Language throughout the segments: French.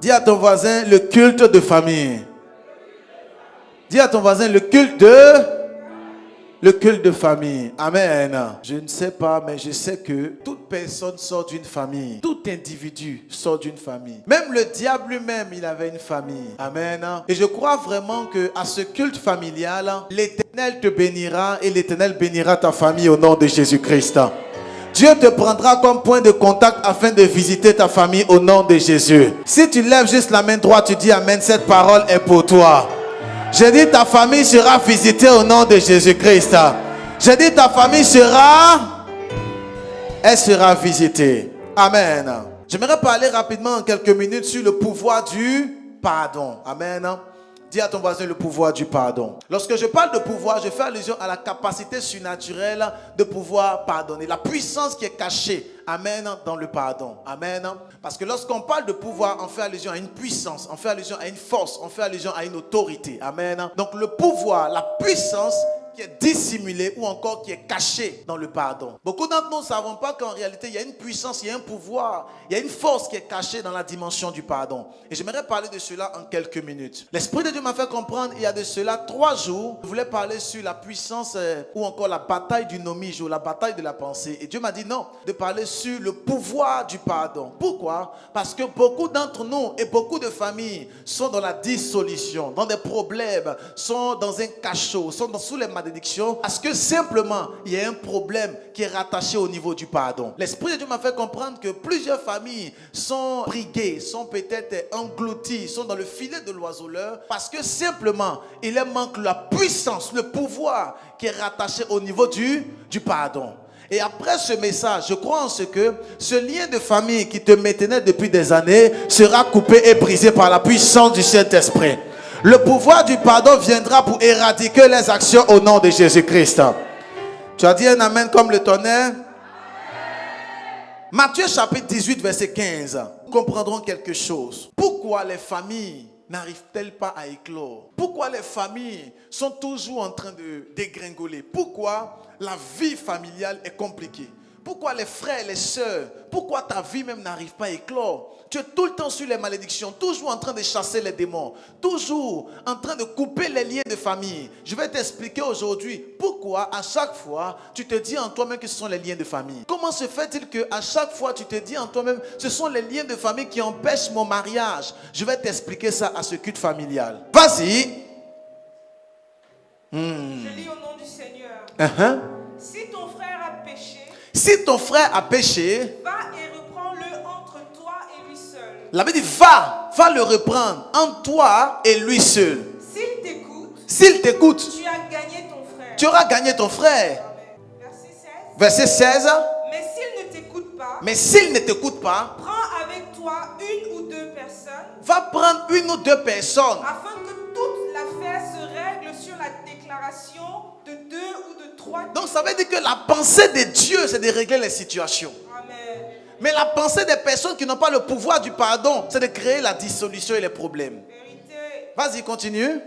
Dis à ton voisin le culte de famille. Dis à ton voisin le culte de famille. Amen. Je ne sais pas, mais je sais que toute personne sort d'une famille. Tout individu sort d'une famille. Même le diable lui-même, il avait une famille. Amen. Et je crois vraiment que à ce culte familial, l'Éternel te bénira et l'Éternel bénira ta famille au nom de Jésus-Christ. Dieu te prendra comme point de contact afin de visiter ta famille au nom de Jésus. Si tu lèves juste la main droite, tu dis Amen, cette parole est pour toi. Je dis ta famille sera visitée au nom de Jésus-Christ. Je dis ta famille elle sera visitée. Amen. J'aimerais parler rapidement en quelques minutes sur le pouvoir du pardon. Amen. Dis à ton voisin le pouvoir du pardon. Lorsque je parle de pouvoir, je fais allusion à la capacité surnaturelle de pouvoir pardonner. La puissance qui est cachée, amen, dans le pardon. Amen. Parce que lorsqu'on parle de pouvoir, on fait allusion à une puissance, on fait allusion à une force, on fait allusion à une autorité. Amen. Donc le pouvoir, la puissance qui est dissimulée ou encore qui est cachée dans le pardon. Beaucoup d'entre nous ne savons pas qu'en réalité, il y a une puissance, il y a un pouvoir, il y a une force qui est cachée dans la dimension du pardon. Et j'aimerais parler de cela en quelques minutes. L'Esprit de Dieu m'a fait comprendre, il y a de cela 3 jours, je voulais parler sur la puissance ou encore la bataille du nomijo, la bataille de la pensée. Et Dieu m'a dit non, de parler sur le pouvoir du pardon. Pourquoi? Parce que beaucoup d'entre nous et beaucoup de familles sont dans la dissolution, dans des problèmes, sont dans un cachot, sont sous les malédictions. Parce que simplement, il y a un problème qui est rattaché au niveau du pardon. L'Esprit de Dieu m'a fait comprendre que plusieurs familles sont briguées, sont peut-être englouties, sont dans le filet de l'oiseleur parce que simplement, il leur manque la puissance, le pouvoir qui est rattaché au niveau du pardon. Et après ce message, je crois en ce que ce lien de famille qui te maintenait depuis des années sera coupé et brisé par la puissance du Saint-Esprit. Le pouvoir du pardon viendra pour éradiquer les actions au nom de Jésus-Christ. Tu as dit un amen comme le tonnerre? Matthieu chapitre 18 verset 15. Nous comprendrons quelque chose. Pourquoi les familles n'arrivent-elles pas à éclore? Pourquoi les familles sont toujours en train de dégringoler? Pourquoi la vie familiale est compliquée? Pourquoi les frères et les sœurs, pourquoi ta vie même n'arrive pas à éclore? Tu es tout le temps sur les malédictions, toujours en train de chasser les démons, toujours en train de couper les liens de famille. Je vais t'expliquer aujourd'hui pourquoi à chaque fois tu te dis en toi-même que ce sont les liens de famille. Comment se fait-il qu'à chaque fois tu te dis en toi-même ce sont les liens de famille qui empêchent mon mariage? Je vais t'expliquer ça à ce culte familial. Vas-y. Je lis au nom du Seigneur. Si ton frère a péché, si ton frère a péché, va et reprends-le entre toi et lui seul. La Bible dit va le reprendre entre toi et lui seul. S'il t'écoute, tu as gagné ton frère. Tu auras gagné ton frère. Amen. Verset 16. Mais s'il ne t'écoute pas, prends avec toi une ou deux personnes. Va prendre une ou deux personnes. Afin que toute l'affaire se règle sur la déclaration de 2 ou de 3. Donc ça veut dire que la pensée de Dieu, c'est de régler les situations. Amen. Mais la pensée des personnes qui n'ont pas le pouvoir du pardon, c'est de créer la dissolution et les problèmes. Vérité. Vas-y, continue.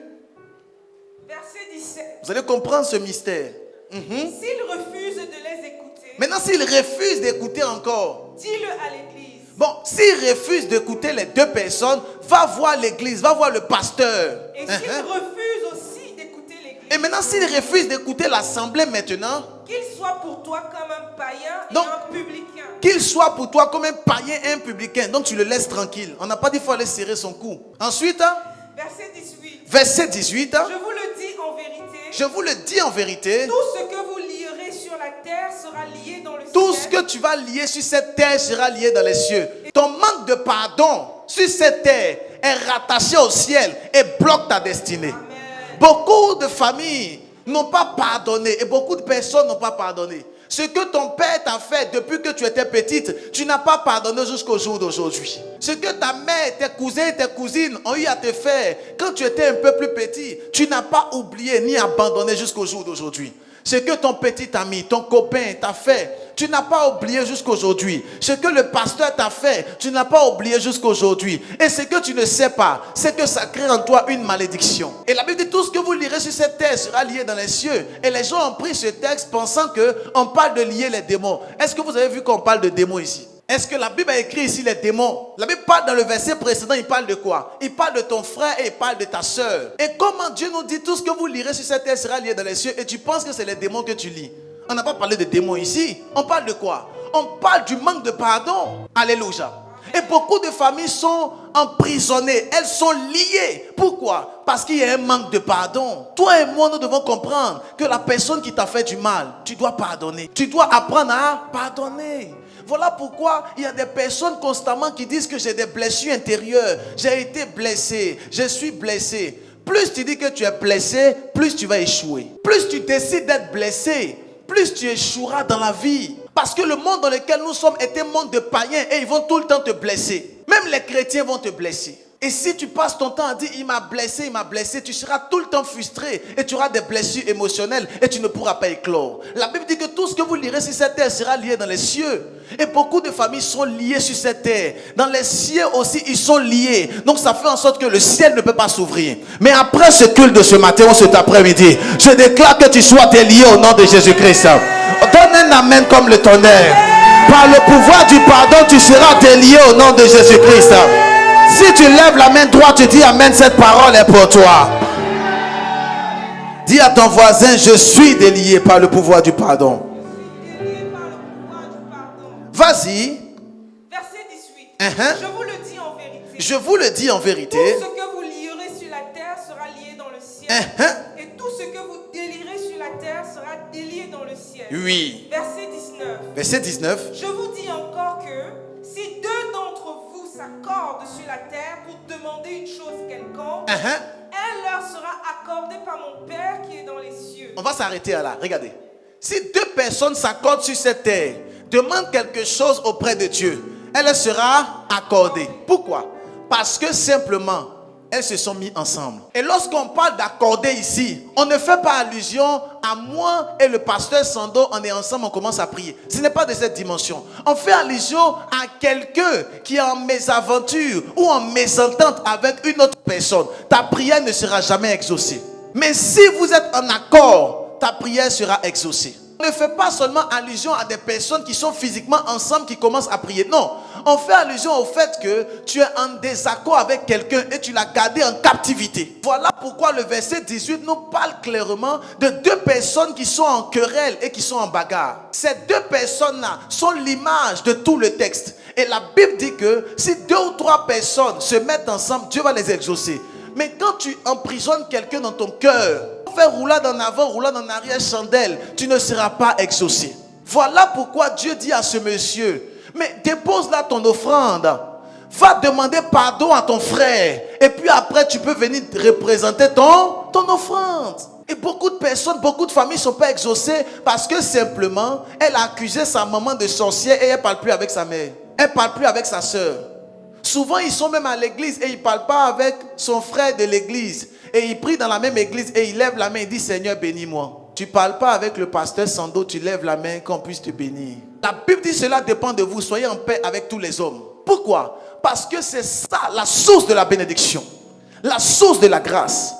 Verset 17. Vous allez comprendre ce mystère. S'il refuse de les écouter, maintenant s'il refuse d'écouter encore, dis-le à l'église. Bon, s'il refuse d'écouter les deux personnes, va voir l'église, va voir le pasteur. Et s'il refuse aussi d'écouter l'église, et maintenant s'il refuse d'écouter l'assemblée maintenant, qu'il soit pour toi comme un païen et donc, un publicain. Qu'il soit pour toi comme un païen et un publicain. Donc tu le laisses tranquille. On n'a pas dit qu'il faut aller serrer son cou. Ensuite, verset 18. Verset 18. Je vous le dis en vérité. Je vous le dis en vérité. Tout ce que vous lierez sur la terre sera lié dans le ciel. Tout ce que tu vas lier sur cette terre sera lié dans les cieux. Ton manque de pardon sur cette terre est rattaché au ciel et bloque ta destinée. Amen. Beaucoup de familles n'ont pas pardonné et beaucoup de personnes n'ont pas pardonné. Ce que ton père t'a fait depuis que tu étais petite, tu n'as pas pardonné jusqu'au jour d'aujourd'hui. Ce que ta mère, tes cousins et tes cousines ont eu à te faire quand tu étais un peu plus petit, tu n'as pas oublié ni abandonné jusqu'au jour d'aujourd'hui. Ce que ton petit ami, ton copain t'a fait, tu n'as pas oublié jusqu'aujourd'hui. Ce que le pasteur t'a fait, tu n'as pas oublié jusqu'aujourd'hui. Et ce que tu ne sais pas, c'est que ça crée en toi une malédiction. Et la Bible dit tout ce que vous lirez sur cette terre sera lié dans les cieux. Et les gens ont pris ce texte pensant qu'on parle de lier les démons. Est-ce que vous avez vu qu'on parle de démons ici? Est-ce que la Bible a écrit ici les démons? La Bible parle dans le verset précédent, il parle de quoi? Il parle de ton frère et il parle de ta soeur. Et comment Dieu nous dit tout ce que vous lirez sur cette terre sera lié dans les cieux et tu penses que c'est les démons que tu lis? On n'a pas parlé de démons ici. On parle de quoi? On parle du manque de pardon. Alléluia. Et beaucoup de familles sont emprisonnées. Elles sont liées. Pourquoi? Parce qu'il y a un manque de pardon. Toi et moi, nous devons comprendre que la personne qui t'a fait du mal, tu dois pardonner. Tu dois apprendre à pardonner. Voilà pourquoi il y a des personnes constamment qui disent que j'ai des blessures intérieures. J'ai été blessé. Je suis blessé. Plus tu dis que tu es blessé, plus tu vas échouer. Plus tu décides d'être blessé, plus tu échoueras dans la vie. Parce que le monde dans lequel nous sommes est un monde de païens et ils vont tout le temps te blesser. Même les chrétiens vont te blesser. Et si tu passes ton temps à dire il m'a blessé, tu seras tout le temps frustré et tu auras des blessures émotionnelles et tu ne pourras pas éclore. La Bible dit que tout ce que vous lirez sur cette terre sera lié dans les cieux. Et beaucoup de familles sont liées sur cette terre. Dans les cieux aussi, ils sont liés. Donc ça fait en sorte que le ciel ne peut pas s'ouvrir. Mais après ce culte de ce matin ou cet après-midi, je déclare que tu sois délié au nom de Jésus-Christ. Donne un amen comme le tonnerre. Par le pouvoir du pardon, tu seras délié au nom de Jésus-Christ. Si tu lèves la main droite, tu dis amen, cette parole est pour toi. Dis à ton voisin, je suis délié par le pouvoir du pardon. Vas-y. Verset 18. Je vous le dis en vérité. Je vous le dis en vérité. Tout ce que vous lierez sur la terre sera lié dans le ciel. Et tout ce que vous délierez sur la terre sera délié dans le ciel. Oui. Verset 19. Verset 19. Je vous dis encore que si deux d'entre vous s'accordent sur la terre pour demander une chose quelconque, elle leur sera accordée par mon Père qui est dans les cieux. On va s'arrêter là. Regardez. Si deux personnes s'accordent sur cette terre, demandent quelque chose auprès de Dieu, elle sera accordée. Pourquoi? Parce que simplement, elles se sont mises ensemble. Et lorsqu'on parle d'accorder ici, on ne fait pas allusion à moi et le pasteur Sando, on est ensemble, on commence à prier. Ce n'est pas de cette dimension. On fait allusion à quelqu'un qui est en mésaventure ou en mésentente avec une autre personne. Ta prière ne sera jamais exaucée. Mais si vous êtes en accord, ta prière sera exaucée. On ne fait pas seulement allusion à des personnes qui sont physiquement ensemble qui commencent à prier. Non, on fait allusion au fait que tu es en désaccord avec quelqu'un et tu l'as gardé en captivité. Voilà pourquoi le verset 18 nous parle clairement de deux personnes qui sont en querelle et qui sont en bagarre. Ces deux personnes-là sont l'image de tout le texte. Et la Bible dit que si deux ou trois personnes se mettent ensemble, Dieu va les exaucer. Mais quand tu emprisonnes quelqu'un dans ton cœur, fais roulade en avant, roulade en arrière, chandelle, tu ne seras pas exaucé. Voilà pourquoi Dieu dit à ce monsieur, mais dépose là ton offrande, va demander pardon à ton frère, et puis après tu peux venir représenter ton offrande. Et beaucoup de personnes, beaucoup de familles ne sont pas exaucées parce que simplement, elle a accusé sa maman de sorcière et elle ne parle plus avec sa mère. Elle ne parle plus avec sa soeur. Souvent, ils sont même à l'église et ils ne parlent pas avec son frère de l'église. Et ils prient dans la même église et ils lèvent la main et disent Seigneur, bénis-moi. Tu ne parles pas avec le pasteur Sando, tu lèves la main qu'on puisse te bénir. La Bible dit cela dépend de vous. Soyez en paix avec tous les hommes. Pourquoi? Parce que c'est ça la source de la bénédiction. La source de la grâce.